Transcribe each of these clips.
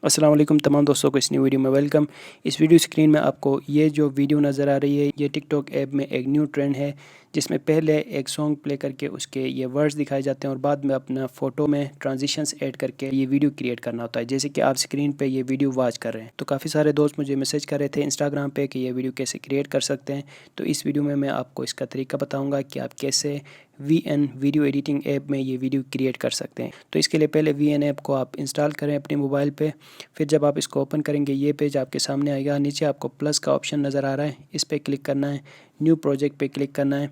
अस्सलाम वालेकुम तमाम दोस्तों को इस न्यू वीडियो में वेलकम। इस वीडियो स्क्रीन में आपको ये जो वीडियो नज़र आ रही है ये टिकटॉक ऐप में एक न्यू ट्रेंड है जिसमें पहले एक सॉन्ग प्ले करके उसके ये वर्ड्स दिखाए जाते हैं और बाद में अपना फ़ोटो में ट्रांजिशंस ऐड करके ये वीडियो क्रिएट करना होता है। जैसे कि आप स्क्रीन पे ये वीडियो वॉच कर रहे हैं तो काफ़ी सारे दोस्त मुझे मैसेज कर रहे थे इंस्टाग्राम पे कि ये वीडियो कैसे क्रिएट कर सकते हैं। तो इस वीडियो में मैं आपको इसका तरीका बताऊँगा कि आप कैसे VN वीडियो एडिटिंग ऐप में ये वीडियो क्रिएट कर सकते हैं। तो इसके लिए पहले VN ऐप को आप इंस्टॉल करें अपने मोबाइल पे। फिर जब आप इसको ओपन करेंगे ये पेज आपके सामने आएगा। नीचे आपको प्लस का ऑप्शन नज़र आ रहा है, इस पर क्लिक करना है, न्यू प्रोजेक्ट पे क्लिक करना है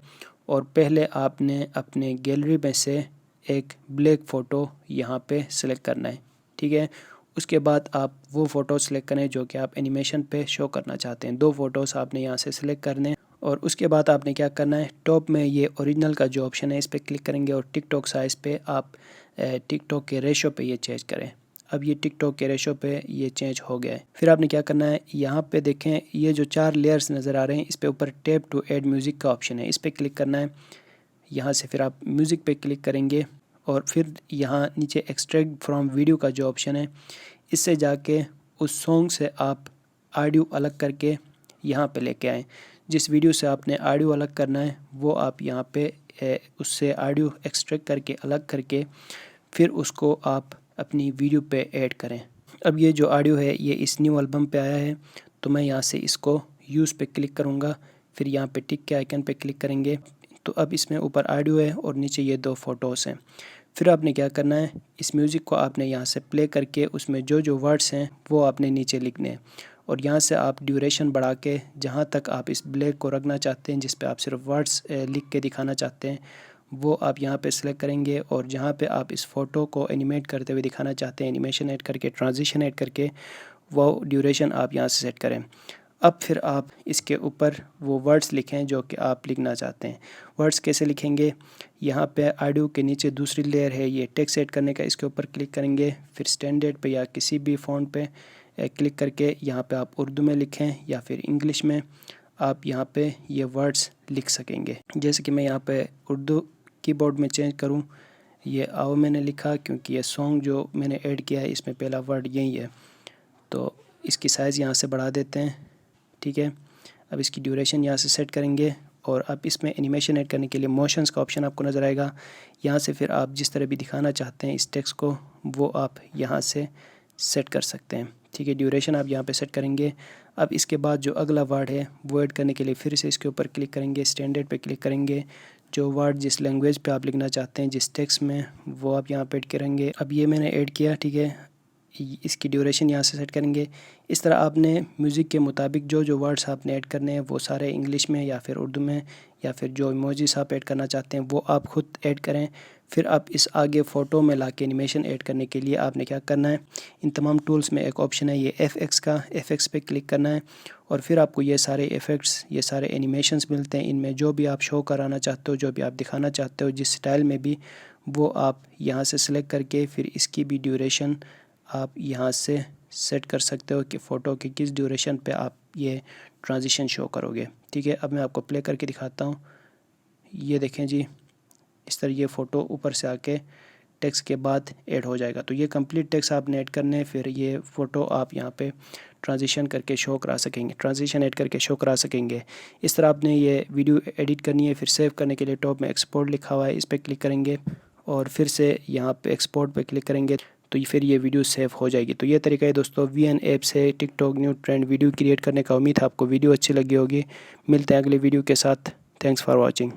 और पहले आपने अपने गैलरी में से एक ब्लैक फ़ोटो यहाँ पे सिलेक्ट करना है। ठीक है, उसके बाद आप वो फ़ोटो सेलेक्ट करें जो कि आप एनिमेशन पे शो करना चाहते हैं। 2 फ़ोटोज़ आपने यहाँ से सिलेक्ट करने हैं और उसके बाद आपने क्या करना है, टॉप में ये ओरिजिनल का जो ऑप्शन है इस पर क्लिक करेंगे और टिकटॉक साइज़ पे आप टिकटॉक के रेशो पे ये चेंज करें। अब ये टिकटॉक के रेशो पे ये चेंज हो गया है। फिर आपने क्या करना है, यहाँ पे देखें ये जो 4 लेयर्स नज़र आ रहे हैं इस पे ऊपर टैप टू ऐड म्यूज़िक का ऑप्शन है, इस पर क्लिक करना है। यहाँ से फिर आप म्यूज़िक पे क्लिक करेंगे और फिर यहाँ नीचे एक्सट्रैक्ट फ्रॉम वीडियो का जो ऑप्शन है इससे जाके उस सॉन्ग से आप ऑडियो अलग करके यहाँ पे लेके आएँ। जिस वीडियो से आपने ऑडियो अलग करना है वो आप यहाँ पे उससे ऑडियो एक्सट्रैक्ट करके अलग करके फिर उसको आप अपनी वीडियो पे ऐड करें। अब ये जो ऑडियो है ये इस न्यू एल्बम पे आया है तो मैं यहाँ से इसको यूज़ पे क्लिक करूँगा, फिर यहाँ पे टिक के आइकन पे क्लिक करेंगे तो अब इसमें ऊपर ऑडियो है और नीचे ये 2 फ़ोटोज़ हैं। फिर आपने क्या करना है, इस म्यूज़िक को आपने यहाँ से प्ले करके उसमें जो जो वर्ड्स हैं वो आपने नीचे लिखने हैं और यहाँ से आप ड्यूरेशन बढ़ा के जहाँ तक आप इस ब्लैक को रखना चाहते हैं जिस पे आप सिर्फ वर्ड्स लिख के दिखाना चाहते हैं वो आप यहाँ पे सिलेक्ट करेंगे और जहाँ पे आप इस फ़ोटो को एनिमेट करते हुए दिखाना चाहते हैं एनिमेशन ऐड करके ट्रांजिशन ऐड करके वो ड्यूरेशन आप यहाँ से सेट करें। अब फिर आप इसके ऊपर वो वर्ड्स लिखें जो कि आप लिखना चाहते हैं। वर्ड्स कैसे लिखेंगे, यहाँ पे ऑडियो के नीचे दूसरी लेयर है ये टेक्स्ट ऐड करने का, इसके ऊपर क्लिक करेंगे, फिर स्टैंडर्ड पे या किसी भी फ़ॉन्ट पे क्लिक करके यहाँ पे आप उर्दू में लिखें या फिर इंग्लिश में आप यहाँ पे ये वर्ड्स लिख सकेंगे। जैसे कि मैं यहाँ पे उर्दू कीबोर्ड में चेंज करूँ, ये आओ मैंने लिखा क्योंकि ये सॉन्ग जो मैंने ऐड किया है इसमें पहला वर्ड यही है तो इसकी साइज़ यहाँ से बढ़ा देते हैं। ठीक है, अब इसकी ड्यूरेशन यहाँ से सेट करेंगे और अब इसमें एनिमेशन ऐड करने के लिए मोशंस का ऑप्शन आपको नज़र आएगा। यहाँ से फिर आप जिस तरह भी दिखाना चाहते हैं इस टेक्स्ट को वो आप यहाँ से सेट कर सकते हैं। ठीक है, ड्यूरेशन आप यहाँ पे सेट करेंगे। अब इसके बाद जो अगला वर्ड है वो ऐड करने के लिए फिर से इसके ऊपर क्लिक करेंगे, स्टैंडर्ड पे क्लिक करेंगे, जो वर्ड जिस लैंग्वेज पे आप लिखना चाहते हैं जिस टेक्स्ट में वो आप यहाँ पे ऐड करेंगे। अब ये मैंने ऐड किया, ठीक है, इसकी ड्यूरेशन यहाँ से सेट करेंगे। इस तरह आपने म्यूज़िक के मुताबिक जो जो वर्ड्स आपने ऐड करने हैं वो सारे इंग्लिश में या फिर उर्दू में या फिर जो इमोजीज आप ऐड करना चाहते हैं वो आप खुद ऐड करें। फिर आप इस आगे फ़ोटो में ला के एनिमेशन ऐड करने के लिए आपने क्या करना है, इन तमाम टूल्स में एक ऑप्शन है ये FX का, FX पे क्लिक करना है और फिर आपको ये सारे इफ़ेक्ट्स ये सारे एनिमेशंस मिलते हैं। इनमें जो भी आप शो कराना चाहते हो, जो भी आप दिखाना चाहते हो, जिस स्टाइल में भी, वो आप यहाँ से सिलेक्ट करके फिर इसकी भी ड्यूरेशन आप यहाँ से सेट कर सकते हो कि फ़ोटो की किस ड्यूरेशन पे आप ये ट्रांजिशन शो करोगे। ठीक है, अब मैं आपको प्ले करके दिखाता हूँ। ये देखें जी, इस तरह ये फ़ोटो ऊपर से आके टेक्स्ट के बाद ऐड हो जाएगा। तो ये कंप्लीट टेक्स्ट आपने ऐड करने, फिर ये फ़ोटो आप यहाँ पे ट्रांजिशन करके शो करा सकेंगे, ट्रांजिशन ऐड करके शो करा सकेंगे। इस तरह आपने ये वीडियो एडिट करनी है। फिर सेव करने के लिए टॉप में एक्सपोर्ट लिखा हुआ है, इस पर क्लिक करेंगे और फिर से यहाँ पे एक्सपोर्ट पे क्लिक करेंगे तो फिर ये वीडियो सेव हो जाएगी। तो ये तरीका है दोस्तों VN ऐप से TikTok new trend video create करने का। उम्मीद है आपको वीडियो अच्छी लगी होगी। मिलते हैं अगले वीडियो के साथ। Thanks for watching.